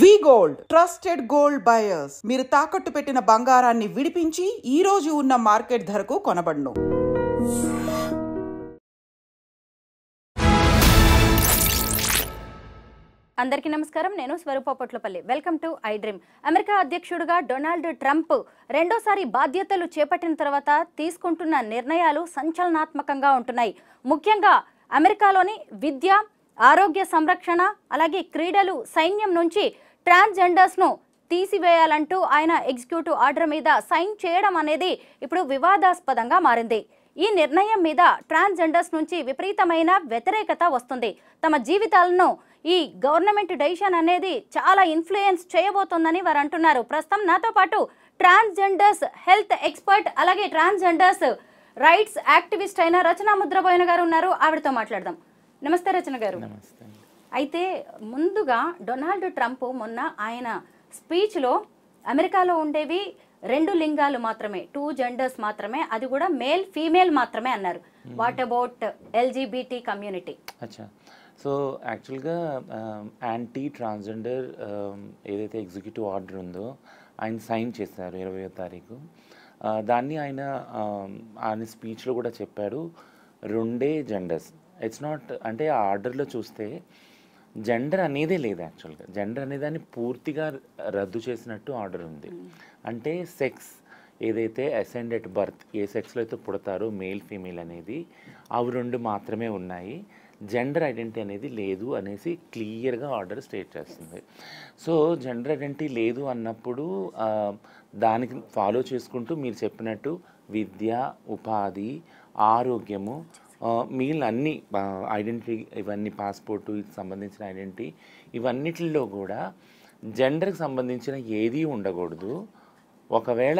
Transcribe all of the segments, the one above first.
వి gold trusted gold buyers. మీరు తాకట్టు పెట్టిన బంగారాన్ని విడిపించి ఈ రోజు ఉన్న మార్కెట్ ధరకు కొనబడును. అందరికీ నమస్కారం. నేను Swarupa Potlapalli. Welcome to I dream. America అధ్యక్షుడిగా డొనాల్డ్ ట్రంప్ రెండోసారి బాధ్యతలు చేపట్టిన తర్వాత తీసుకుంటున్న నిర్ణయాలు సంచలనాత్మకంగా ఉంటున్నాయి. ముఖ్యంగా అమెరికాలోని విద్య, ఆరోగ్య సంరక్షణ, అలాగే క్రీడలు, సైన్యం నుంచి ట్రాన్స్జెండర్స్ను తీసివేయాలంటూ ఆయన ఎగ్జిక్యూటివ్ ఆర్డర్ మీద సైన్ చేయడం అనేది ఇప్పుడు వివాదాస్పదంగా మారింది. ఈ నిర్ణయం మీద ట్రాన్స్జెండర్స్ నుంచి విపరీతమైన వ్యతిరేకత వస్తుంది. తమ జీవితాలను ఈ గవర్నమెంట్ డెసిషన్ అనేది చాలా ఇన్ఫ్లుయెన్స్ చేయబోతోందని వారు అంటున్నారు. ప్రస్తుతం నాతో పాటు ట్రాన్స్జెండర్స్ హెల్త్ ఎక్స్పర్ట్, అలాగే ట్రాన్స్జెండర్స్ రైట్స్ యాక్టివిస్ట్ అయిన రచన ముద్రబోయిన గారు ఉన్నారు. ఆవిడతో మాట్లాడదాం. నమస్తే రచన గారు. అయితే ముందుగా డొనాల్డ్ ట్రంప్ మొన్న ఆయన స్పీచ్లో అమెరికాలో ఉండేవి 2 లింగాలు మాత్రమే, 2 జెండర్స్ మాత్రమే, అది కూడా మేల్ ఫీమేల్ మాత్రమే అన్నారు. What about LGBT community? అచ్చా, సో యాక్చువల్గా యాంటీ ట్రాన్స్జెండర్ ఏదైతే ఎగ్జిక్యూటివ్ ఆర్డర్ ఉందో ఆయన సైన్ చేశారు 20వ తారీఖు. దాన్ని ఆయన స్పీచ్లో కూడా చెప్పాడు, 2 జెండర్స్. ఇట్స్ నాట్, అంటే ఆ ఆర్డర్లో చూస్తే జెండర్ అనేదే లేదు. యాక్చువల్గా జెండర్ అనే దాన్ని పూర్తిగా రద్దు చేసినట్టు ఆర్డర్ ఉంది. అంటే సెక్స్ ఏదైతే అసెండ్ ఎట్ బర్త్, ఏ సెక్స్లో అయితే పుడతారో మేల్ ఫీమేల్ అనేది, అవి 2 మాత్రమే ఉన్నాయి. జెండర్ ఐడెంటిటీ అనేది లేదు అనేసి క్లియర్గా ఆర్డర్ స్టేట్ చేస్తుంది. సో జెండర్ ఐడెంటిటీ లేదు అన్నప్పుడు దానికి ఫాలో చేసుకుంటూ మీరు చెప్పినట్టు విద్య, ఉపాధి, ఆరోగ్యము, మిగిలిన అన్ని ఐడెంటిటీ, ఇవన్నీ పాస్పోర్టు, ఇది సంబంధించిన ఐడెంటిటీ, ఇవన్నిటిలో కూడా జెండర్కి సంబంధించిన ఏదీ ఉండకూడదు. ఒకవేళ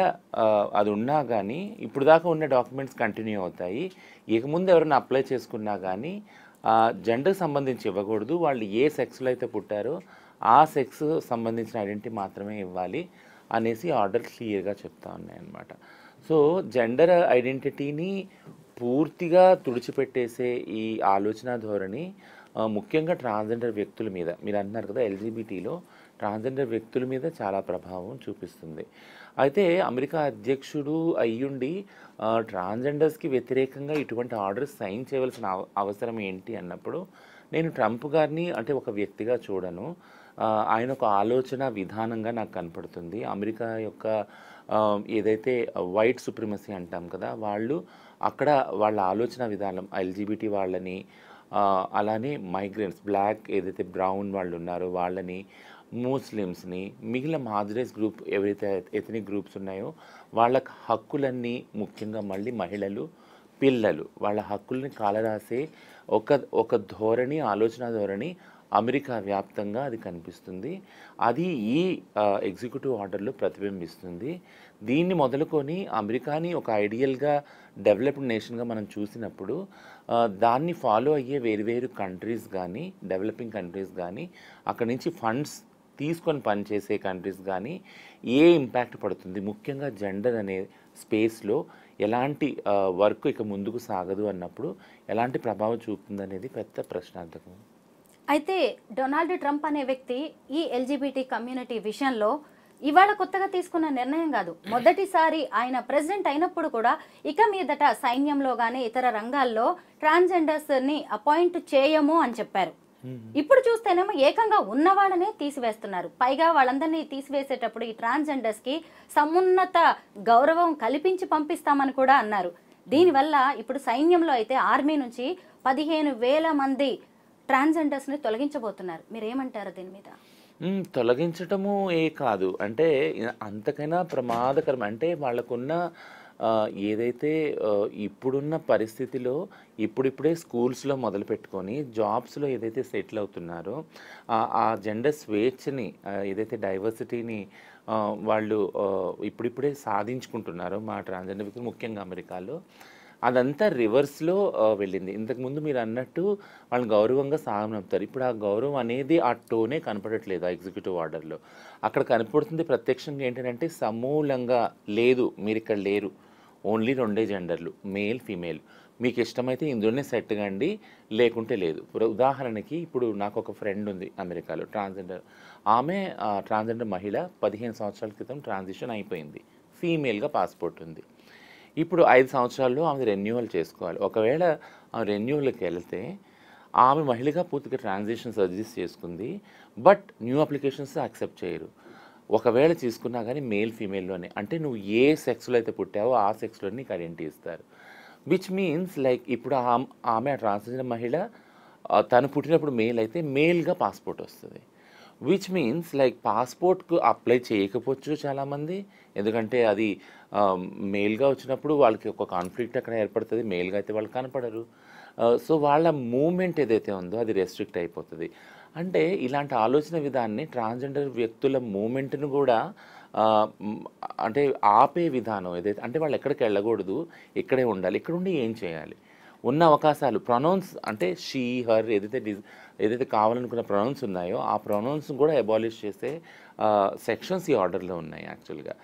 అది ఉన్నా కానీ ఇప్పుడు దాకా ఉన్న డాక్యుమెంట్స్ కంటిన్యూ అవుతాయి. ఇక ముందు ఎవరైనా అప్లై చేసుకున్నా కానీ జెండర్కి సంబంధించి ఇవ్వకూడదు. వాళ్ళు ఏ సెక్స్లో అయితే పుట్టారో ఆ సెక్స్ సంబంధించిన ఐడెంటిటీ మాత్రమే ఇవ్వాలి అనేసి ఆర్డర్ క్లియర్గా చెప్తా ఉన్నాయన్నమాట. సో జెండర్ ఐడెంటిటీని పూర్తిగా తుడిచిపెట్టేసే ఈ ఆలోచన ధోరణి ముఖ్యంగా ట్రాన్స్జెండర్ వ్యక్తుల మీద, మీరు అంటున్నారు కదా ఎల్జీబీటీలో ట్రాన్స్జెండర్ వ్యక్తుల మీద చాలా ప్రభావం చూపిస్తుంది. అయితే అమెరికా అధ్యక్షుడు అయ్యుండి ట్రాన్స్జెండర్స్కి వ్యతిరేకంగా ఇటువంటి ఆర్డర్స్ సైన్ చేయవలసిన అవసరం ఏంటి అన్నప్పుడు నేను ట్రంప్ గారిని అంటే ఒక వ్యక్తిగా చూడను. ఆయన ఒక ఆలోచన విధానంగా నాకు కనపడుతుంది. అమెరికా యొక్క ఏదైతే వైట్ సుప్రిమసీ అంటాం కదా, వాళ్ళు అక్కడ వాళ్ళ ఆలోచన విధానం ఎల్జీబీటీ వాళ్ళని, అలానే మైగ్రెంట్స్, బ్లాక్ ఏదైతే బ్రౌన్ వాళ్ళు ఉన్నారో వాళ్ళని, ముస్లిమ్స్ని, మిగిలిన మార్జినైజ్ గ్రూప్ ఎవరైతే ఎథనిక్ గ్రూప్స్ ఉన్నాయో వాళ్ళ హక్కులన్నీ, ముఖ్యంగా మళ్ళీ మహిళలు, పిల్లలు, వాళ్ళ హక్కుల్ని కాలరాసే ఒక ధోరణి, ఆలోచన ధోరణి అమెరికా వ్యాప్తంగా అది కనిపిస్తుంది. అది ఈ ఎగ్జిక్యూటివ్ ఆర్డర్లో ప్రతిబింబిస్తుంది. దీన్ని మొదలుకొని అమెరికాని ఒక ఐడియల్గా డెవలప్డ్ నేషన్గా మనం చూసినప్పుడు దాన్ని ఫాలో అయ్యే వేరు కంట్రీస్ కానీ, డెవలపింగ్ కంట్రీస్ కానీ, అక్కడి నుంచి ఫండ్స్ తీసుకొని పనిచేసే కంట్రీస్ కానీ ఏ ఇంపాక్ట్ పడుతుంది, ముఖ్యంగా జెండర్ అనే స్పేస్లో ఎలాంటి వర్క్ ఇక ముందుకు సాగదు అన్నప్పుడు ఎలాంటి ప్రభావం చూపుతుంది అనేది పెద్ద ప్రశ్నార్థకం. అయితే డొనాల్డ్ ట్రంప్ అనే వ్యక్తి ఈ ఎల్జీబీటీ కమ్యూనిటీ విషయంలో ఇవాళ కొత్తగా తీసుకున్న నిర్ణయం కాదు. మొదటిసారి ఆయన ప్రెసిడెంట్ అయినప్పుడు కూడా ఇక మీదట సైన్యంలో కానీ ఇతర రంగాల్లో ట్రాన్స్జెండర్స్ని అపాయింట్ చేయము అని చెప్పారు. ఇప్పుడు చూస్తేనేమో ఏకంగా ఉన్నవాళ్ళనే తీసివేస్తున్నారు. పైగా వాళ్ళందరినీ తీసివేసేటప్పుడు ఈ ట్రాన్స్జెండర్స్కి సమున్నత గౌరవం కల్పించి పంపిస్తామని కూడా అన్నారు. దీనివల్ల ఇప్పుడు సైన్యంలో అయితే ఆర్మీ నుంచి 15,000 మంది ట్రాన్స్జెండర్స్ని తొలగించబోతున్నారు. మీరేమంటారు దీని మీద? తొలగించటము కాదు, అంటే అంతకైనా ప్రమాదకరం. అంటే వాళ్ళకున్న ఏదైతే ఇప్పుడున్న పరిస్థితిలో ఇప్పుడిప్పుడే స్కూల్స్లో మొదలు పెట్టుకొని జాబ్స్లో ఏదైతే సెటిల్ అవుతున్నారో ఆ జెండర్ స్వేచ్ఛని, ఏదైతే డైవర్సిటీని వాళ్ళు ఇప్పుడిప్పుడే సాధించుకుంటున్నారో మా ట్రాన్స్జెండర్ వ్యక్తులు, ముఖ్యంగా అమెరికాలో, అదంతా రివర్స్లో వెళ్ళింది. ఇంతకుముందు మీరు అన్నట్టు వాళ్ళని గౌరవంగా సాగనంపుతారు. ఇప్పుడు ఆ గౌరవం అనేది ఆ టోనే కనపడట్లేదు ఆ ఎగ్జిక్యూటివ్ ఆర్డర్లో. అక్కడ కనపడుతుంది ప్రత్యక్షంగా ఏంటంటే సమూలంగా లేదు, మీరు ఇక్కడ లేరు, ఓన్లీ 2 జెండర్లు, మేల్ ఫీమేల్. మీకు ఇష్టమైతే ఇందులోనే సెట్ కండి, లేకుంటే లేదు. ఉదాహరణకి ఇప్పుడు నాకు ఒక ఫ్రెండ్ ఉంది అమెరికాలో, ట్రాన్స్జెండర్. ఆమె ట్రాన్స్జెండర్ మహిళ, 15 సంవత్సరాల క్రితం ట్రాన్సిషన్ అయిపోయింది, ఫీమేల్గా పాస్పోర్ట్ ఉంది. ఇప్పుడు 5 సంవత్సరాల్లో ఆమె రెన్యూవల్ చేసుకోవాలి. ఒకవేళ ఆమె రెన్యూవల్కి వెళ్తే ఆమె మహిళగా పూర్తిగా ట్రాన్సిషన్ సర్జరీస్ చేసుకుంది, బట్ న్యూ అప్లికేషన్స్ యాక్సెప్ట్ చేయరు. ఒకవేళ తీసుకున్నా కానీ మేల్ ఫీమేల్లోనే, అంటే నువ్వు ఏ సెక్స్లో అయితే పుట్టావో ఆ సెక్స్లో నీకు ఐడెంటిటీ ఇస్తారు. విచ్ మీన్స్ లైక్ ఇప్పుడు ఆమె ట్రాన్స్జెండర్ మహిళ, తను పుట్టినప్పుడు మేల్ అయితే మేల్గా పాస్పోర్ట్ వస్తుంది. విచ్ మీన్స్ లైక్ పాస్పోర్ట్కు అప్లై చేయకపోవచ్చు చాలామంది, ఎందుకంటే అది మేల్గా వచ్చినప్పుడు వాళ్ళకి ఒక కాన్ఫ్లిక్ట్ అక్కడ ఏర్పడుతుంది, మేల్గా అయితే వాళ్ళు కనపడరు. సో వాళ్ళ మూమెంట్ ఏదైతే ఉందో అది రెస్ట్రిక్ట్ అయిపోతుంది. అంటే ఇలాంటి ఆలోచన విధాన్ని, ట్రాన్స్జెండర్ వ్యక్తుల మూమెంట్ను కూడా అంటే ఆపే విధానం ఏదైతే, అంటే వాళ్ళు ఎక్కడికి వెళ్ళకూడదు, ఇక్కడే ఉండాలి, ఇక్కడ ఉండి ఏం చేయాలి, ఉన్న అవకాశాలు ప్రొనౌన్స్ అంటే షీ హర్ ఏదైతే కావాలనుకున్న ప్రొనౌన్స్ ఉన్నాయో ఆ ప్రొనౌన్స్ కూడా అబాలిష్ చేసే సెక్షన్స్ ఈ ఆర్డర్లో ఉన్నాయి యాక్చువల్గా.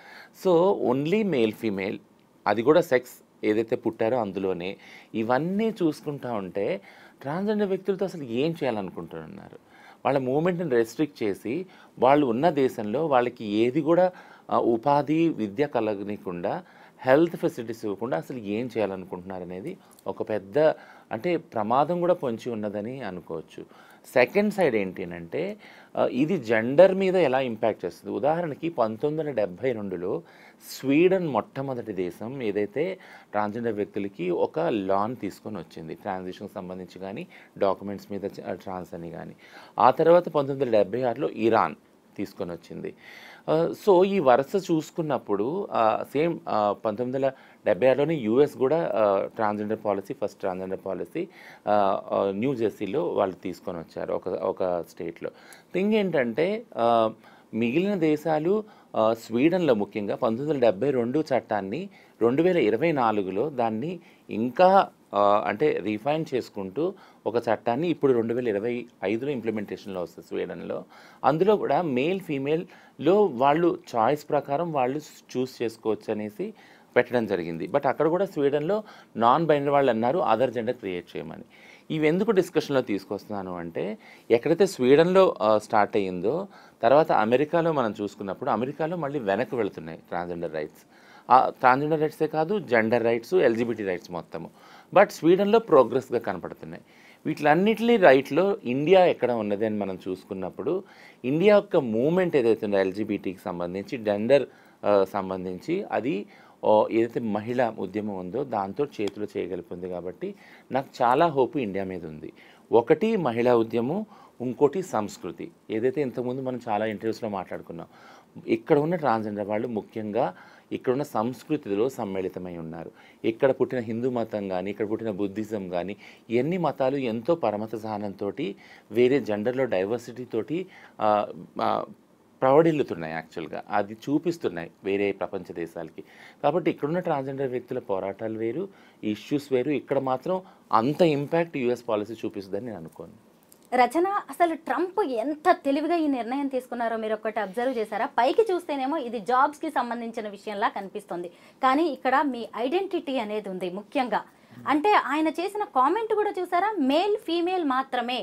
సో ఓన్లీ మేల్ ఫీమేల్, అది కూడా సెక్స్ ఏదైతే పుట్టారో అందులోనే, ఇవన్నీ చూసుకుంటా ఉంటే ట్రాన్స్జెండర్ వ్యక్తులతో అసలు ఏం చేయాలనుకుంటున్నారు? వాళ్ళ మూమెంట్ని రెస్ట్రిక్ట్ చేసి వాళ్ళు ఉన్న దేశంలో వాళ్ళకి ఏది కూడా ఉపాధి విద్య కలగనీయకుండా, హెల్త్ ఫెసిలిటీస్ ఇవ్వకుండా అసలు ఏం చేయాలనుకుంటున్నారు అనేది ఒక పెద్ద అంటే ప్రమాదం కూడా పొంచి ఉన్నదని అనుకోవచ్చు. సెకండ్ సైడ్ ఏంటి అంటే ఇది జెండర్ మీద ఎలా ఇంపాక్ట్ చేస్తుంది. ఉదాహరణకి 1972లో స్వీడన్ మొట్టమొదటి దేశం ఏదైతే ట్రాన్స్జెండర్ వ్యక్తులకి ఒక లాన్ తీసుకొని వచ్చింది, ట్రాన్సిషన్కి సంబంధించి కానీ డాక్యుమెంట్స్ మీద ట్రాన్స్ అని కానీ. ఆ తర్వాత 1976లో ఇరాన్ తీసుకొని వచ్చింది. సో ఈ వరుస చూసుకున్నప్పుడు సేమ్ 1976లోనే యూఎస్ కూడా transgender policy, first transgender policy New జెర్సీలో వాళ్ళు తీసుకొని వచ్చారు, ఒక స్టేట్లో. థింగ్ ఏంటంటే మిగిలిన దేశాలు స్వీడన్లో ముఖ్యంగా 1972 చట్టాన్ని 2024లో దాన్ని ఇంకా అంటే రిఫైన్ చేసుకుంటూ ఒక చట్టాన్ని ఇప్పుడు 2025లో ఇంప్లిమెంటేషన్లో వస్తుంది స్వీడన్లో. అందులో కూడా మేల్ ఫీమేల్లో వాళ్ళు చాయిస్ ప్రకారం వాళ్ళు చూస్ చేసుకోవచ్చు అనేసి పెట్టడం జరిగింది. బట్ అక్కడ కూడా స్వీడన్లో నాన్ బైనరీ వాళ్ళు అన్నారు అదర్ జెండర్ క్రియేట్ చేయమని. ఇవి ఎందుకు డిస్కషన్లో తీసుకొస్తున్నాను అంటే ఎక్కడైతే స్వీడన్లో స్టార్ట్ అయ్యిందో తర్వాత అమెరికాలో మనం చూసుకున్నప్పుడు అమెరికాలో మళ్ళీ వెనక్కి వెళుతున్నాయి ట్రాన్స్జెండర్ రైట్స్. ట్రాన్స్జెండర్ రైట్సే కాదు, జెండర్ రైట్స్, ఎల్జిబిటీ రైట్స్ మొత్తము. బట్ స్వీడన్లో ప్రోగ్రెస్గా కనపడుతున్నాయి. వీటిలన్నిటి రైట్లో ఇండియా ఎక్కడ ఉన్నది అని మనం చూసుకున్నప్పుడు ఇండియా యొక్క మూమెంట్ ఏదైతే ఉందో ఎల్జిబిటీకి సంబంధించి, జెండర్ సంబంధించి, అది ఏదైతే మహిళా ఉద్యమం ఉందో దాంతో చేతులు చేయగలిపింది. కాబట్టి నాకు చాలా హోప్ ఇండియా మీద ఉంది. ఒకటి మహిళా ఉద్యమం, ఇంకోటి సంస్కృతి. ఏదైతే ఇంతకుముందు మనం చాలా ఇంటర్వ్యూస్లో మాట్లాడుకున్నాం, ఇక్కడ ఉన్న ట్రాన్స్జెండర్ వాళ్ళు ముఖ్యంగా ఇక్కడున్న సంస్కృతిలో సమ్మిళితమై ఉన్నారు. ఇక్కడ పుట్టిన హిందూ మతం కానీ, ఇక్కడ పుట్టిన బుద్ధిజం కానీ, ఎన్ని మతాలు ఎంతో పరమత సహనంతో వేరే జెండర్లో డైవర్సిటీ తోటి ప్రవడిల్లుతున్నాయి. యాక్చువల్గా అది చూపిస్తున్నాయి వేరే ప్రపంచ దేశాలకి. కాబట్టి ఇక్కడున్న ట్రాన్స్జెండర్ వ్యక్తుల పోరాటాలు వేరు, ఇష్యూస్ వేరు. ఇక్కడ మాత్రం అంత ఇంపాక్ట్ యూఎస్ పాలసీ చూపిస్తుందని నేను అనుకోను. రచన, అసలు ట్రంప్ ఎంత తెలివిగా ఈ నిర్ణయం తీసుకున్నారో మీరు ఒక్కటి అబ్జర్వ్ చేశారా? పైకి చూస్తేనేమో ఇది జాబ్స్కి సంబంధించిన విషయంలా కనిపిస్తుంది, కానీ ఇక్కడ మీ ఐడెంటిటీ అనేది ఉంది ముఖ్యంగా. అంటే ఆయన చేసిన కామెంట్ కూడా చూసారా, మేల్ ఫీమేల్ మాత్రమే.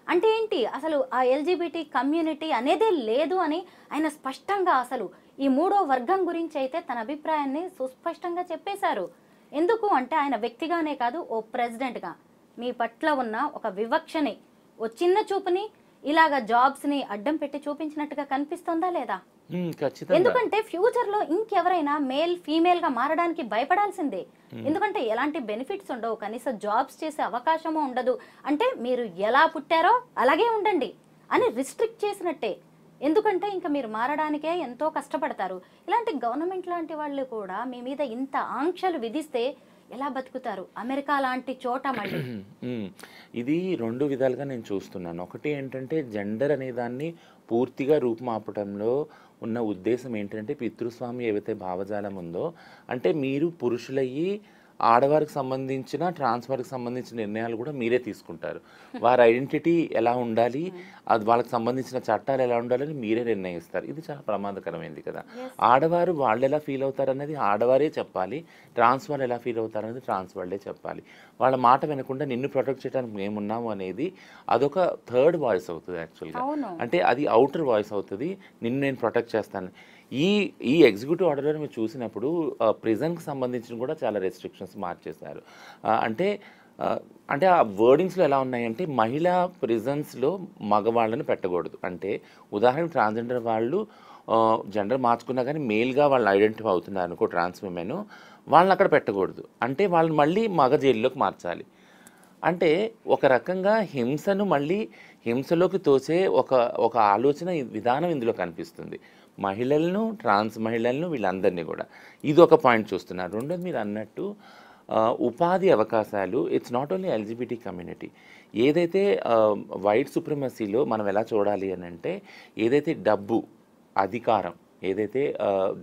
అంటే ఏంటి, అసలు ఆ ఎల్జిబిటీ కమ్యూనిటీ అనేదే లేదు అని ఆయన స్పష్టంగా, అసలు ఈ మూడో వర్గం గురించి అయితే తన అభిప్రాయాన్ని సుస్పష్టంగా చెప్పేశారు. ఎందుకు అంటే ఆయన వ్యక్తిగానే కాదు, ఓ ప్రెసిడెంట్గా మీ పట్ల ఉన్న ఒక వివక్షని, ఓ చిన్న చూపుని ఇలాగా జాబ్స్ని అడ్డం పెట్టి చూపించినట్టుగా కనిపిస్తుందా లేదా? ఎందుకంటే ఫ్యూచర్ లో ఇంకెవరైనా మేల్ ఫీమేల్ గా మారడానికి భయపడాల్సిందే. ఎందుకంటే ఎలాంటి బెనిఫిట్స్ ఉండవు, కనీసం జాబ్స్ చేసే అవకాశము ఉండదు. అంటే మీరు ఎలా పుట్టారో అలాగే ఉండండి అని రిస్ట్రిక్ట్ చేసినట్టే. ఎందుకంటే ఇంకా మీరు మారడానికే ఎంతో కష్టపడతారు. ఇలాంటి గవర్నమెంట్ లాంటి వాళ్ళు కూడా మీ మీద ఇంత ఆంక్షలు విధిస్తే ఎలా బతుకుతారు అమెరికా లాంటి చోట? మళ్ళీ ఇది రెండు విధాలుగా నేను చూస్తున్నాను. ఒకటి ఏంటంటే జెండర్ అనే దాన్ని పూర్తిగా రూపుమాపటంలో ఉన్న ఉద్దేశం ఏంటంటే పితృస్వామి ఏవైతే భావజాలం ఉందో, అంటే మీరు పురుషులయ్యి ఆడవారికి సంబంధించిన ట్రాన్స్ఫర్కి సంబంధించిన నిర్ణయాలు కూడా మీరే తీసుకుంటారు. వారి ఐడెంటిటీ ఎలా ఉండాలి, అది వాళ్ళకి సంబంధించిన చట్టాలు ఎలా ఉండాలని మీరే నిర్ణయిస్తారు. ఇది చాలా ప్రమాదకరమైంది కదా. ఆడవారు వాళ్ళు ఎలా ఫీల్ అవుతారు అనేది ఆడవారే చెప్పాలి, ట్రాన్స్ వాళ్ళు ఎలా ఫీల్ అవుతారు అనేది ట్రాన్స్ వాళ్ళే చెప్పాలి. వాళ్ళ మాట వినకుండా నిన్ను ప్రొటెక్ట్ చేయడానికి మేమున్నాము అనేది అదొక థర్డ్ వాయిస్ అవుతుంది యాక్చువల్గా. అంటే అది అవుటర్ వాయిస్ అవుతుంది, నిన్ను నేను ప్రొటెక్ట్ చేస్తాను. ఈ ఎగ్జిక్యూటివ్ ఆర్డర్లో మీరు చూసినప్పుడు ప్రిజన్కి సంబంధించిన కూడా చాలా రెస్ట్రిక్షన్స్ మార్చేశారు. అంటే అంటే ఆ వర్డింగ్స్లో ఎలా ఉన్నాయంటే మహిళా ప్రిజన్స్లో మగవాళ్ళని పెట్టకూడదు. అంటే ఉదాహరణ ట్రాన్స్జెండర్ వాళ్ళు జెండర్ మార్చుకున్నా కానీ మేల్గా వాళ్ళు ఐడెంటిఫై అవుతున్నారు అనుకో, ట్రాన్స్ విమెన్, వాళ్ళని అక్కడ పెట్టకూడదు. అంటే వాళ్ళని మళ్ళీ మగ జైల్లోకి మార్చాలి. అంటే ఒక రకంగా హింసను మళ్ళీ హింసలోకి తోచే ఒక ఆలోచన విధానం ఇందులో కనిపిస్తుంది. మహిళలను, ట్రాన్స్ మహిళలను, వీళ్ళందరినీ కూడా ఇది ఒక పాయింట్ చూస్తున్నారు. రెండోది మీరు అన్నట్టు ఉపాధి అవకాశాలు. It's not only LGBT community. ఏదైతే వైట్ సుప్రమసీలో మనం ఎలా చూడాలి అని అంటే, ఏదైతే డబ్బు, అధికారం, ఏదైతే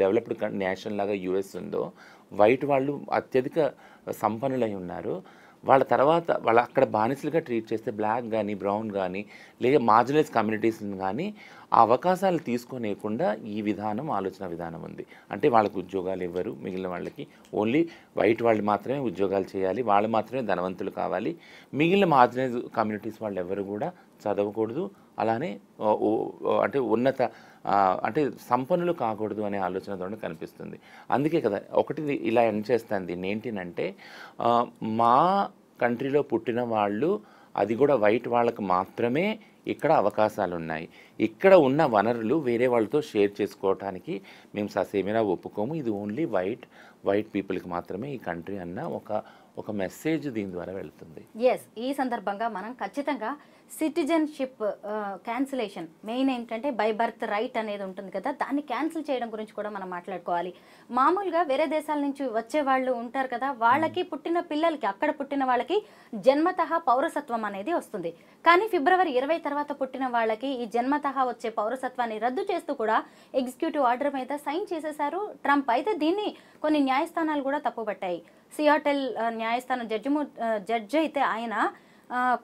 డెవలప్డ్ నేషన్ లాగా యుఎస్ ఉందో, వైట్ వాళ్ళు అత్యధిక సంపన్నులై ఉన్నారు. వాళ్ళ తర్వాత వాళ్ళ అక్కడ బానిసలుగా ట్రీట్ చేస్తే బ్లాక్ కానీ బ్రౌన్ కానీ లేదా మార్జినలైజ్ కమ్యూనిటీస్ని కానీ ఆ అవకాశాలు తీసుకోలేకుండా ఈ విధానం, ఆలోచన విధానం ఉంది. అంటే వాళ్ళకు ఉద్యోగాలు ఇవ్వరు, మిగిలిన వాళ్ళకి ఓన్లీ వైట్ వాళ్ళు మాత్రమే ఉద్యోగాలు చేయాలి, వాళ్ళు మాత్రమే ధనవంతులు కావాలి, మిగిలిన మార్జినలైజ్ కమ్యూనిటీస్ వాళ్ళు ఎవరు కూడా చదవకూడదు, అలానే అంటే ఉన్నత అంటే సంపన్నులు కాకూడదు అనే ఆలోచనతో కనిపిస్తుంది. అందుకే కదా ఒకటి ఇలా ఎండ్ చేస్తాను దీన్ని. ఏంటినంటే మా కంట్రీలో పుట్టిన వాళ్ళు, అది కూడా వైట్ వాళ్ళకు మాత్రమే ఇక్కడ అవకాశాలు ఉన్నాయి. ఇక్కడ ఉన్న వనరులు వేరే వాళ్ళతో షేర్ చేసుకోవడానికి మేము ససేమిరా ఒప్పుకోము. ఇది ఓన్లీ వైట్ పీపుల్కి మాత్రమే ఈ కంట్రీ అన్న ఒక మెసేజ్ దీని ద్వారా వెళ్తుంది. ఎస్, ఈ సందర్భంగా మనం ఖచ్చితంగా సిటిజన్షిప్ క్యాన్సిలేషన్, మెయిన్ ఏంటంటే బై బర్త్ రైట్ అనేది ఉంటుంది కదా, దాన్ని క్యాన్సిల్ చేయడం గురించి కూడా మనం మాట్లాడుకోవాలి. మామూలుగా వేరే దేశాల నుంచి వచ్చే వాళ్ళు ఉంటారు కదా, వాళ్ళకి పుట్టిన పిల్లలకి, అక్కడ పుట్టిన వాళ్ళకి జన్మతః పౌరసత్వం అనేది వస్తుంది. కానీ ఫిబ్రవరి 20 తర్వాత పుట్టిన వాళ్ళకి ఈ జన్మతః వచ్చే పౌరసత్వాన్ని రద్దు చేస్తూ కూడా ఎగ్జిక్యూటివ్ ఆర్డర్ మీద సైన్ చేసేశారు ట్రంప్. అయితే దీన్ని కొన్ని న్యాయస్థానాలు కూడా తప్పుపట్టాయి. సియాటెల్ న్యాయస్థానం జడ్జి అయితే ఆయన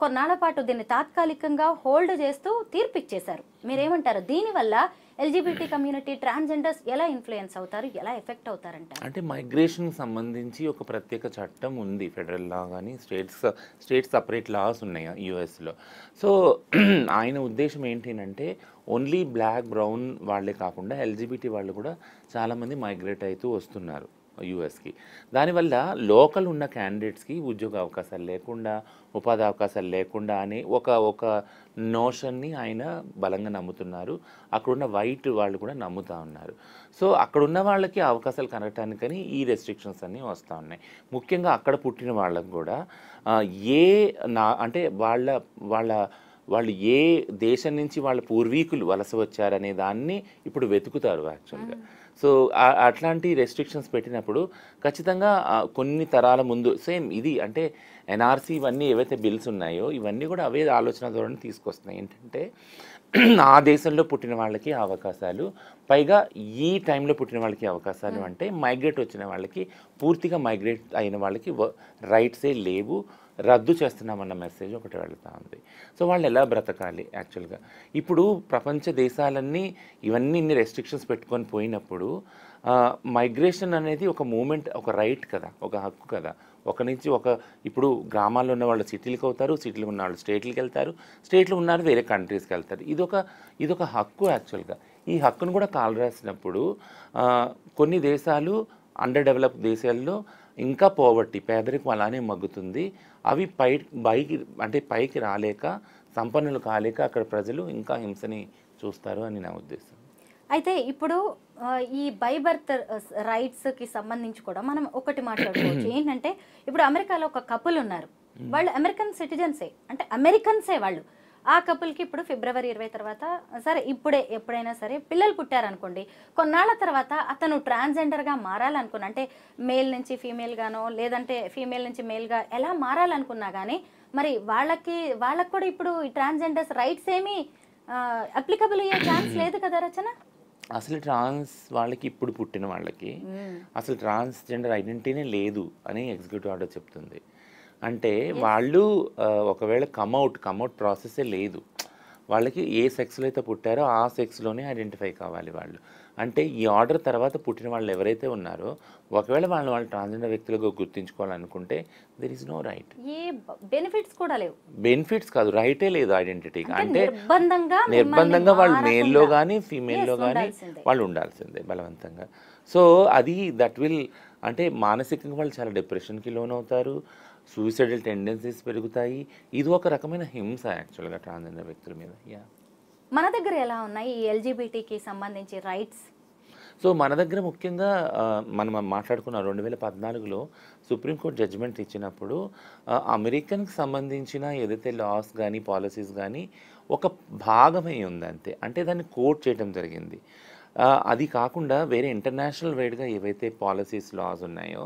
కొన్నాళ్ల పాటు దీన్ని తాత్కాలికంగా హోల్డ్ చేస్తూ తీర్పు ఇచ్చేశారు. మీరేమంటారు? దీనివల్ల ఎల్జిబిటీ కమ్యూనిటీ, ట్రాన్స్జెండర్స్ ఎలా ఇన్ఫ్లుయెన్స్ అవుతారు, ఎలా ఎఫెక్ట్ అవుతారంటారు? అంటే మైగ్రేషన్కి సంబంధించి ఒక ప్రత్యేక చట్టం ఉంది, ఫెడరల్ లా కానీ స్టేట్స్ సపరేట్ లాస్ ఉన్నాయి యూఎస్లో. సో ఆయన ఉద్దేశం ఏంటంటే ఓన్లీ బ్లాక్ బ్రౌన్ వాళ్ళే కాకుండా ఎల్జిబిటీ వాళ్ళు కూడా చాలామంది మైగ్రేట్ అవుతూ వస్తున్నారు యూఎస్కి. దానివల్ల లోకల్ ఉన్న క్యాండిడేట్స్కి ఉద్యోగ అవకాశాలు లేకుండా, ఉపాధి అవకాశాలు లేకుండా అనే ఒక నోషన్ని ఆయన బలంగా నమ్ముతున్నారు. అక్కడున్న వైట్ వాళ్ళు కూడా నమ్ముతూ ఉన్నారు. సో అక్కడున్న వాళ్ళకి అవకాశాలు కనగటానికని ఈ రెస్ట్రిక్షన్స్ అన్నీ వస్తూ ఉన్నాయి. ముఖ్యంగా అక్కడ పుట్టిన వాళ్ళకు కూడా అంటే వాళ్ళు ఏ దేశం నుంచి వాళ్ళ పూర్వీకులు వలస వచ్చారనే దాన్ని ఇప్పుడు వెతుకుతారు యాక్చువల్గా. సో అట్లాంటి రెస్ట్రిక్షన్స్ పెట్టినప్పుడు ఖచ్చితంగా కొన్ని తరాల ముందు సేమ్ ఇది అంటే ఎన్ఆర్సీ ఇవన్నీ ఏవైతే బిల్స్ ఉన్నాయో ఇవన్నీ కూడా అవే ఆలోచన ధోరణి తీసుకొస్తున్నాయి. ఏంటంటే ఆ దేశంలో పుట్టిన వాళ్ళకి అవకాశాలు, పైగా ఈ టైంలో పుట్టిన వాళ్ళకి అవకాశాలు, అంటే మైగ్రేట్ వచ్చిన వాళ్ళకి, పూర్తిగా మైగ్రేట్ అయిన వాళ్ళకి రైట్సే లేవు, రద్దు చేస్తున్నామన్న మెసేజ్ ఒకటి వెళ్తూ ఉంది. సో వాళ్ళు ఎలా బ్రతకాలి యాక్చువల్గా? ఇప్పుడు ప్రపంచ దేశాలన్నీ ఇన్ని రెస్ట్రిక్షన్స్ పెట్టుకొని పోయినప్పుడు మైగ్రేషన్ అనేది ఒక మూమెంట్, ఒక రైట్ కదా, ఒక హక్కు కదా. ఇప్పుడు గ్రామాల్లో ఉన్న వాళ్ళు సిటీలకు అవుతారు, సిటీలో ఉన్న వాళ్ళు స్టేట్లకు వెళ్తారు, స్టేట్లో ఉన్నారు వేరే కంట్రీస్కి వెళ్తారు. ఇదొక హక్కు యాక్చువల్గా. ఈ హక్కును కూడా కాలు రాసినప్పుడు కొన్ని దేశాలు, అండర్ డెవలప్ దేశాల్లో ఇంకా పోవర్టీ, పేదరికం అలానే మగ్గుతుంది. అవి పైకి రాలేక, సంపన్నులు కాలేక అక్కడ ప్రజలు ఇంకా హింసని చూస్తారు అని నా ఉద్దేశం. అయితే ఇప్పుడు ఈ బై బర్త్ రైట్స్కి సంబంధించి కూడా మనం ఒకటి మాట్లాడుకోవచ్చు. ఏంటంటే ఇప్పుడు అమెరికాలో ఒక కపుల్ ఉన్నారు, వాళ్ళు అమెరికన్ సిటిజన్సే, అంటే అమెరికన్సే వాళ్ళు. ఆ కపుల్కి ఇప్పుడు ఫిబ్రవరి 20 తర్వాత సరే ఎప్పుడైనా సరే పిల్లలు పుట్టారనుకోండి, కొన్నాళ్ళ తర్వాత అతను ట్రాన్స్జెండర్గా మారాలనుకున్నా, అంటే మేల్ నుంచి ఫీమేల్ గానో లేదంటే ఫీమేల్ నుంచి మేల్గా ఎలా మారాలనుకున్నా కానీ మరి వాళ్ళకి కూడా ఇప్పుడు ఈ ట్రాన్స్జెండర్స్ రైట్స్ ఏమీ అప్లికబుల్ అయ్యే ఛాన్స్ లేదు కదా రచన? అసలు ట్రాన్స్ వాళ్ళకి ఇప్పుడు పుట్టిన వాళ్ళకి అసలు ట్రాన్స్జెండర్ ఐడెంటిటీనే లేదు అని ఎగ్జిక్యూటివ్ ఆర్డర్ చెప్తుంది. అంటే వాళ్ళు ఒకవేళ కమ్అవుట్ ప్రాసెసే లేదు, వాళ్ళకి ఏ సెక్స్లో అయితే పుట్టారో ఆ సెక్స్లోనే ఐడెంటిఫై కావాలి వాళ్ళు. అంటే ఈ ఆర్డర్ తర్వాత పుట్టిన వాళ్ళు ఎవరైతే ఉన్నారో ఒకవేళ వాళ్ళు ట్రాన్స్జెండర్ వ్యక్తులుగా గుర్తించుకోవాలనుకుంటే దెర్ ఈజ్ నో రైట్. ఏ బెనిఫిట్స్ కూడా లేవు. బెనిఫిట్స్ కాదు, రైటే లేదు ఐడెంటిటీకి. అంటే నిర్బంధంగా వాళ్ళు మేల్లో కానీ ఫీమేల్లో కానీ వాళ్ళు ఉండాల్సిందే బలవంతంగా. సో అది దట్ విల్ అంటే మానసికంగా వాళ్ళు చాలా డిప్రెషన్కి లోన్ అవుతారు, సూసైడల్ టెండెన్సీస్ పెరుగుతాయి. ఇది ఒక రకమైన హింస యాక్చువల్గా ట్రాన్స్జెండర్ వ్యక్తుల మీద. మన దగ్గర ఎలా ఉన్నాయి ఈ ఎల్జీబీటీకి సంబంధించి రైట్స్? సో మన దగ్గర ముఖ్యంగా మనం మాట్లాడుకున్న 2014లో సుప్రీంకోర్టు జడ్జిమెంట్ ఇచ్చినప్పుడు అమెరికన్కి సంబంధించిన ఏదైతే లాస్ కానీ పాలసీస్ కానీ ఒక భాగమై ఉంది అంతే. అంటే దాన్ని కోట్ చేయడం జరిగింది. అది కాకుండా వేరే ఇంటర్నేషనల్ వైడ్గా ఏవైతే పాలసీస్ లాస్ ఉన్నాయో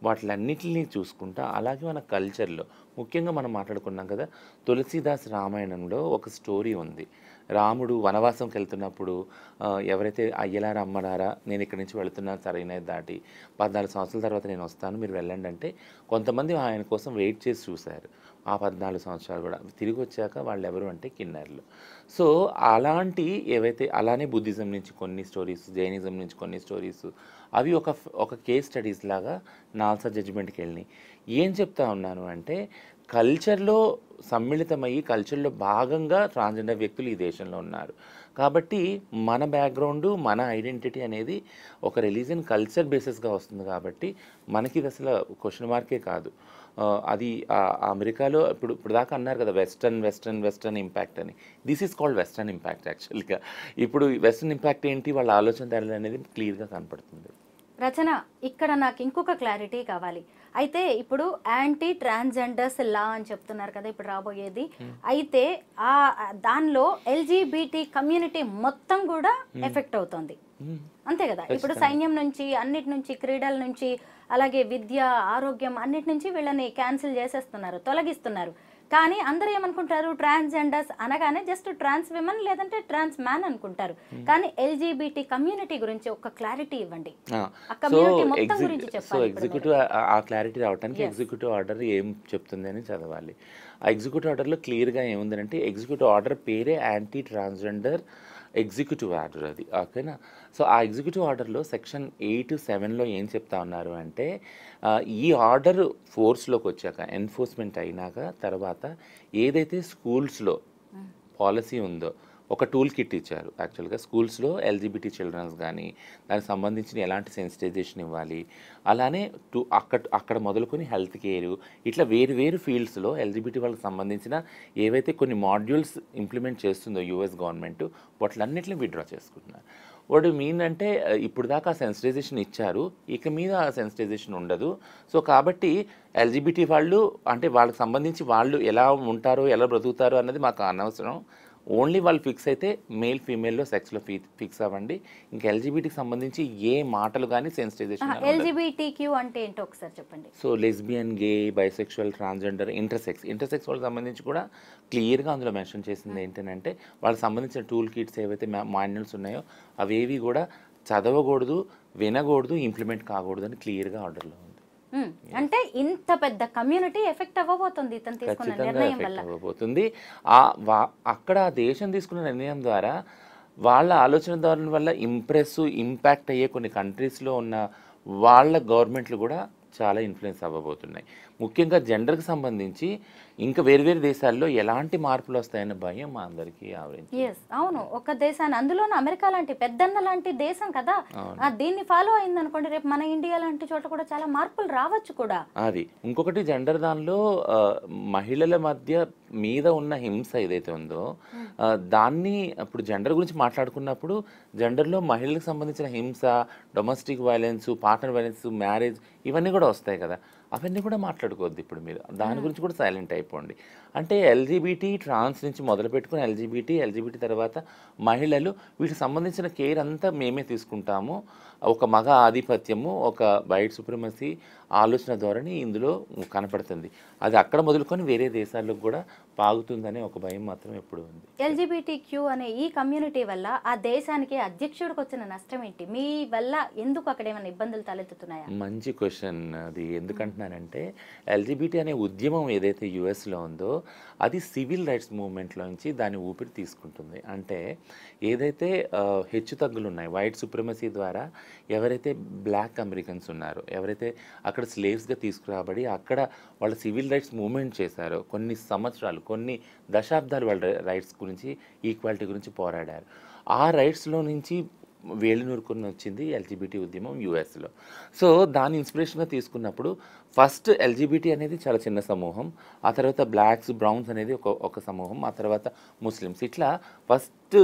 వాటిలన్నిటిని చూసుకుంటా, అలాగే మన కల్చర్లో ముఖ్యంగా మనం మాట్లాడుకున్నాం కదా, తులసీదాస్ రామాయణంలో ఒక స్టోరీ ఉంది. రాముడు వనవాసంకి వెళ్తున్నప్పుడు ఎవరైతే అయ్యలారా అమ్మలారా నేను ఇక్కడి నుంచి వెళుతున్నాను సరైనది దాటి 14 సంవత్సరాల తర్వాత నేను వస్తాను మీరు వెళ్ళండి అంటే కొంతమంది ఆయన కోసం వెయిట్ చేసి చూశారు. ఆ 14 సంవత్సరాలు కూడా తిరిగి వచ్చాక వాళ్ళు ఎవరు అంటే కిన్నెర్లు. సో అలాంటి ఏవైతే అలానే బుద్ధిజం నుంచి కొన్ని స్టోరీస్, జైనిజం నుంచి కొన్ని స్టోరీస్, అవి ఒక కేస్ స్టడీస్ లాగా నాల్సా జడ్జిమెంట్కి వెళ్ళినాయి. ఏం చెప్తా ఉన్నాను అంటే కల్చర్లో సమ్మిళితమయ్యి కల్చర్లో భాగంగా ట్రాన్స్జెండర్ వ్యక్తులు ఈ దేశంలో ఉన్నారు. కాబట్టి మన బ్యాక్గ్రౌండ్ మన ఐడెంటిటీ అనేది ఒక రిలీజియన్ కల్చర్ బేసిస్గా వస్తుంది. కాబట్టి మనకి ఇది అసలు క్వశ్చన్ మార్కే కాదు. అది అమెరికాలో ఇప్పుడు దాకా అన్నారు కదా వెస్టర్న్ ఇంపాక్ట్ అని. This is called western impact యాక్చువల్గా. ఇప్పుడు వెస్టర్న్ ఇంపాక్ట్ ఏంటి, వాళ్ళ ఆలోచన ధరలు అనేది క్లియర్గా కనపడుతుంది. రచన, ఇక్కడ నాకు ఇంకొక క్లారిటీ కావాలి. అయితే ఇప్పుడు యాంటీ ట్రాన్స్జెండర్స్ లా అని చెప్తున్నారు కదా ఇప్పుడు రాబోయేది. అయితే దానిలో ఎల్జీబీటీ కమ్యూనిటీ మొత్తం కూడా ఎఫెక్ట్ అవుతుంది అంతే కదా? ఇప్పుడు సైన్యం నుంచి, అన్నిటి నుంచి, క్రీడల నుంచి, అలాగే విద్య, ఆరోగ్యం అన్నిటి నుంచి వీళ్ళని క్యాన్సిల్ చేసేస్తున్నారు, తొలగిస్తున్నారు. కానీ అందరూ ఏమనుకుంటారు, ట్రాన్స్జెండర్స్ అనగానే జస్ట్ ట్రాన్స్ విమెన్ లేదంటే ట్రాన్స్ మ్యాన్ అనుకుంటారు. కానీ ఎల్జీబీటీ కమ్యూనిటీ గురించి ఒక క్లారిటీ ఇవ్వండి. ఆ కమ్యూనిటీ మొత్తం గురించి చెప్పాలి. సో ఎగ్జిక్యూటివ్ ఆ క్లారిటీ రావడానికి ఎగ్జిక్యూటివ్ ఆర్డర్ ఏం చెప్తుంది అని చదవాలి. ఆ ఎగ్జిక్యూటివ్ ఆర్డర్లో క్లియర్గా ఏముందంటే ఎగ్జిక్యూటివ్ ఆర్డర్ పేరే యాంటీ ట్రాన్స్జెండర్ ఎగ్జిక్యూటివ్ ఆర్డర్ అది. ఓకేనా? సో ఆ ఎగ్జిక్యూటివ్ ఆర్డర్లో సెక్షన్ 8(7)లో ఏం చెప్తా ఉన్నారు అంటే ఈ ఆర్డర్ ఫోర్స్లోకి వచ్చాక, ఎన్ఫోర్స్మెంట్ అయినాక తర్వాత ఏదైతే స్కూల్స్లో పాలసీ ఉందో ఒక టూల్ కిట్ ఇచ్చారు. యాక్చువల్గా స్కూల్స్లో ఎల్జీబీటీ చిల్డ్రన్స్ కానీ దానికి సంబంధించిన ఎలాంటి సెన్సిటైజేషన్ ఇవ్వాలి, అలానే అక్కడ మొదలుకొని హెల్త్ కేరు, ఇట్లా వేరు ఫీల్డ్స్లో ఎల్జీబీటీ వాళ్ళకి సంబంధించిన ఏవైతే కొన్ని మాడ్యూల్స్ ఇంప్లిమెంట్ చేస్తుందో యూఎస్ గవర్నమెంట్ వాటిలన్నింటినీ విత్డ్రా చేసుకుంటున్నారు. వాట్ మీన్ అంటే ఇప్పుడు దాకా సెన్సిటైజేషన్ ఇచ్చారు, ఇక మీద ఆ సెన్సిటైజేషన్ ఉండదు. సో కాబట్టి ఎల్జీబీటీ వాళ్ళు అంటే వాళ్ళకి సంబంధించి వాళ్ళు ఎలా ఉంటారో ఎలా బ్రతుకుతారో అన్నది మాకు అనవసరం. ఓన్లీ వాళ్ళు ఫిక్స్ అయితే మేల్ ఫీమేల్లో సెక్స్లో ఫిక్స్ అవ్వండి. ఇంకా ఎల్జీబీటీకి సంబంధించి ఏ మాటలు కానీ సెన్సిటైజేషన్. ఎల్జీబీటీక్యూ అంటే ఏంటో ఒకసారి చెప్పండి. సో లెస్బియన్, గే, బైసెక్షువల్, ట్రాన్స్జెండర్, ఇంటర్సెక్స్ వాళ్ళకి సంబంధించి కూడా క్లియర్గా అందులో మెన్షన్ చేసింది ఏంటంటే వాళ్ళకి సంబంధించిన టూల్ కిట్స్ ఏవైతే మాన్యువల్స్ ఉన్నాయో అవేవి కూడా చదవకూడదు, వినకూడదు, ఇంప్లిమెంట్ కాకూడదు అని క్లియర్గా ఆర్డర్లో ఉంది. అంటే ఇంత పెద్ద కమ్యూనిటీ ఎఫెక్ట్ అవ్వబోతుంది ఇతను తీసుకున్న నిర్ణయం వల్ల. అవ్వబోతుంది. అక్కడ దేశం తీసుకున్న నిర్ణయం ద్వారా వాళ్ళ ఆలోచన ధోరణి వల్ల ఇంపాక్ట్ అయ్యే కొన్ని కంట్రీస్లో ఉన్న వాళ్ళ గవర్నమెంట్లు కూడా చాలా ఇన్ఫ్లుయెన్స్ అవ్వబోతున్నాయి. ముఖ్యంగా జెండర్కి సంబంధించి ఇంకా వేరు దేశాల్లో ఎలాంటి మార్పులు వస్తాయన్న భయం మా అందరికీ ఆవరించి. అవును, ఒక దేశాన్ని, అందులోనూ అమెరికా లాంటి పెద్దన్న లాంటి దేశం కదా, దీన్ని ఫాలో అయింది అనుకోండి రేపు మన ఇండియా లాంటి చోట కూడా చాలా మార్పులు రావచ్చు కూడా. అది ఇంకొకటి జెండర్ దానిలో మహిళల మీద ఉన్న హింస ఏదైతే ఉందో దాన్ని ఇప్పుడు జెండర్ గురించి మాట్లాడుకున్నప్పుడు జెండర్లో మహిళలకు సంబంధించిన హింస, domestic violence, partner violence, marriage ఇవన్నీ కూడా వస్తాయి కదా, అవన్నీ కూడా మాట్లాడుకోవద్దు ఇప్పుడు మీరు. దాని గురించి కూడా సైలెంట్ అయిపోండి. అంటే ఎల్జీబీటీ, ట్రాన్స్ నుంచి మొదలు పెట్టుకుని ఎల్జీబీటీ తర్వాత మహిళలు, వీటికి సంబంధించిన కేర్ అంతా మేమే తీసుకుంటాము. ఒక మగ ఆధిపత్యము, ఒక వైట్ సుప్రమసీ ఆలోచన ధోరణి ఇందులో కనపడుతుంది. అది అక్కడ మొదలుకొని వేరే దేశాల్లో కూడా ఆగుతుందనే ఒక భయం మాత్రం ఎప్పుడు ఉంది. LGBTQ అనే ఈ కమ్యూనిటీ వల్ల ఆ దేశానికి అధ్యక్షుడికి వచ్చిన నష్టం ఏంటి? మీ వల్ల ఎందుకు అక్కడ ఏమైనా ఇబ్బందులు తలెత్తుతున్నాయా? మంచి క్వశ్చన్. అది ఎందుకంటున్నానంటే ఎల్జిబిటీ అనే ఉద్యమం ఏదైతే యుఎస్లో ఉందో అది సివిల్ రైట్స్ మూవ్మెంట్లో నుంచి దాని ఊపిరి తీసుకుంటుంది. అంటే ఏదైతే హెచ్చు తగ్గులు ఉన్నాయి వైట్ సుప్రమసీ ద్వారా ఎవరైతే బ్లాక్ అమెరికన్స్ ఉన్నారో, ఎవరైతే అక్కడ స్లేవ్స్గా తీసుకురాబడి అక్కడ వాళ్ళ సివిల్ రైట్స్ మూవ్మెంట్ చేశారో, కొన్ని సంవత్సరాలు కొన్ని దశాబ్దాలు వాళ్ళ రైట్స్ గురించి ఈక్వాలిటీ గురించి పోరాడారు. ఆ రైట్స్లో నుంచి వేలునూరుకుని వచ్చింది ఎల్జిబిటీ ఉద్యమం యుఎస్లో. సో దాని ఇన్స్పిరేషన్గా తీసుకున్నప్పుడు ఫస్ట్ ఎల్జిబిటీ అనేది చాలా చిన్న సమూహం, ఆ తర్వాత బ్లాక్స్ బ్రౌన్స్ అనేది ఒక సమూహం, ఆ తర్వాత ముస్లిమ్స్, ఇట్లా ఫస్ట్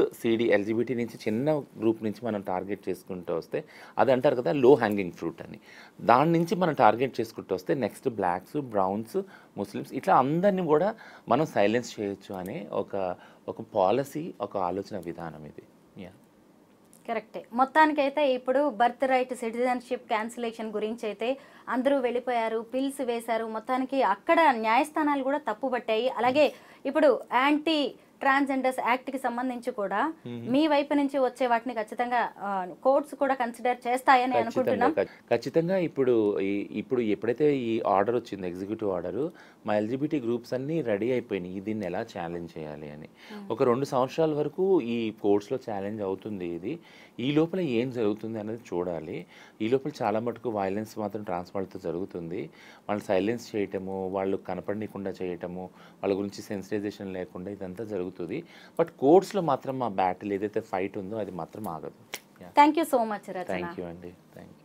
ఎల్జిబిటీ నుంచి చిన్న గ్రూప్ నుంచి మనం టార్గెట్ చేసుకుంటూ వస్తే అది అంటారు కదా లో హ్యాంగింగ్ ఫ్రూట్ అని, దాని నుంచి మనం టార్గెట్ చేసుకుంటూ వస్తే నెక్స్ట్ బ్లాక్స్ బ్రౌన్స్ ముస్లిమ్స్ ఇట్లా అందరినీ కూడా మనం సైలెన్స్ చేయొచ్చు అనే ఒక పాలసీ, ఒక ఆలోచన విధానం ఇది. కరెక్టే. మొత్తానికైతే ఇప్పుడు బర్త్ రైట్ సిటిజన్షిప్ క్యాన్సిలేషన్ గురించి అయితే అందరూ వెళ్ళిపోయారు, పిల్స్ వేశారు. మొత్తానికి అక్కడ న్యాయస్థానాలు కూడా తప్పుపట్టాయి. అలాగే ఇప్పుడు యాంటీ ట్రాన్స్జెండర్స్ యాక్ట్కి సంబంధించి కూడా మీ వైపు నుంచి వచ్చే వాటిని ఖచ్చితంగా కోర్ట్స్ కూడా కన్సిడర్ చేస్తాయని అనుకుంటున్నాం. ఖచ్చితంగా ఇప్పుడు ఎప్పుడైతే ఈ ఆర్డర్ వచ్చిందో ఎగ్జిక్యూటివ్ ఆర్డర్, మా ఎల్జిబిటీ గ్రూప్స్ అన్నీ రెడీ అయిపోయినాయి దీన్ని ఎలా ఛాలెంజ్ చేయాలి అని. ఒక 2 సంవత్సరాల వరకు ఈ కోర్ట్స్లో ఛాలెంజ్ అవుతుంది. ఇది ఈ లోపల ఏం జరుగుతుంది అనేది చూడాలి. ఈ లోపల చాలా మటుకు వైలెన్స్ మాత్రం ట్రాన్స్ వాళ్ళతో జరుగుతుంది. వాళ్ళు సైలెన్స్ చేయటము, వాళ్ళు కనపడనీయకుండా చేయటము, వాళ్ళ గురించి సెన్సిటైజేషన్ లేకుండా ఇదంతా జరుగుతుంది. బట్ కోర్ట్స్లో మాత్రం మా బ్యాటిల్ ఏదైతే ఫైట్ ఉందో అది మాత్రం ఆగదు. Thank you so much Rachana. Thank you అండి. Thank you.